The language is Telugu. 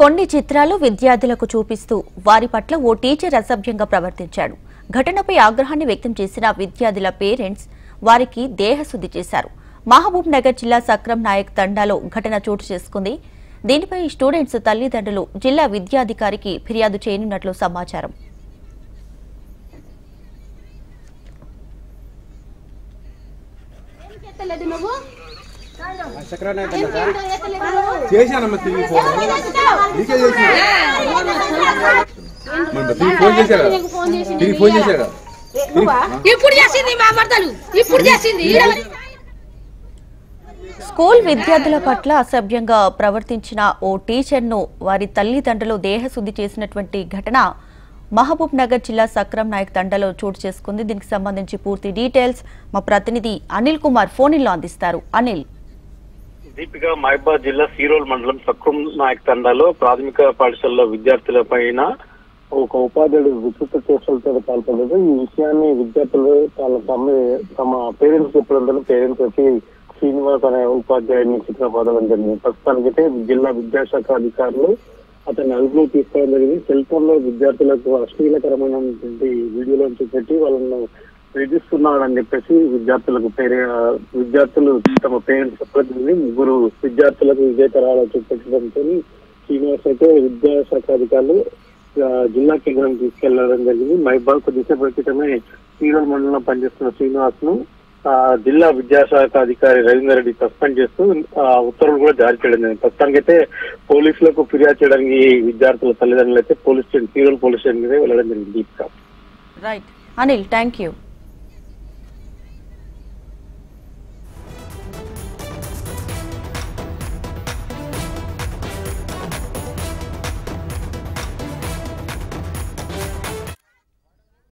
కొన్ని చిత్రాలు విద్యార్థులకు చూపిస్తూ వారి పట్ల ఓ టీచర్ అసభ్యంగా ప్రవర్తించాడు. ఘటనపై ఆగ్రహాన్ని వ్యక్తం చేసిన విద్యార్థుల పేరెంట్స్ వారికి దేహశుద్ధి చేశారు. మహబూబ్ నగర్ జిల్లా సక్రం నాయక్ తండాలో ఘటన చోటు చేసుకుంది. దీనిపై స్టూడెంట్స్ తల్లిదండ్రులు జిల్లా విద్యాధికారికి ఫిర్యాదు చేయనున్నట్లు సమాచారం. స్కూల్ విద్యార్థుల పట్ల అసభ్యంగా ప్రవర్తించిన ఓ టీచర్ను వారి తల్లిదండ్రులు దేహశుద్ధి చేసినటువంటి ఘటన మహబూబ్ నగర్ జిల్లా సక్రం నాయక్ తండాలో చోటు చేసుకుంది. దీనికి సంబంధించి పూర్తి డీటెయిల్స్ మా ప్రతినిధి అనిల్ కుమార్ ఫోన్లో అందిస్తారు. అనిల్. దీపిక, మహబూబాబాద్ జిల్లా సీరోల్ మండలం సక్రం నాయక్ తండాలో ప్రాథమిక పాఠశాలలో విద్యార్థుల పైన ఒక ఉపాధ్యాయుడు వికృత చేష్టలతో పాల్పడలేదు. ఈ విషయాన్ని విద్యార్థులు తమ పేరెంట్స్ చెప్పడంతో పేరెంట్స్ వచ్చి శ్రీనివాస్ అనే ఉపాధ్యాయుడిని చిత్రపడడం జరిగింది. ప్రస్తుతానికైతే జిల్లా విద్యాశాఖ అధికారులు అతన్ని అదుపులో తీసుకోవడం జరిగింది. సెల్ ఫోన్ లో విద్యార్థులకు అశ్లీలకరమైనటువంటి వీడియోలను చూపెట్టి వాళ్ళను వేధిస్తున్నాడని చెప్పేసి విద్యార్థులు తమ పేరెంట్స్ చెప్పడం. ముగ్గురు విద్యార్థులకు విజయకరాలు చూపెట్టడంతో శ్రీనివాస్ అయితే విద్యాశాఖ అధికారులు జిల్లా కేంద్రానికి తీసుకెళ్లడం జరిగింది. మహబూబాబాద్ కొద్దిసేపటి క్రితమే సీరోల్ మండలంలో పనిచేస్తున్న శ్రీనివాస్ ను జిల్లా విద్యాశాఖ అధికారి రవీందర్ రెడ్డి సస్పెండ్ చేస్తూ ఉత్తర్వులు కూడా జారీ చేయడం జరిగింది. ప్రస్తుతానికైతే పోలీసులకు ఫిర్యాదు చేయడానికి విద్యార్థుల తల్లిదండ్రులు అయితే సీరోల్ పోలీస్ స్టేషన్ మీద వెళ్లడం జరిగింది. Right Anil, thank you.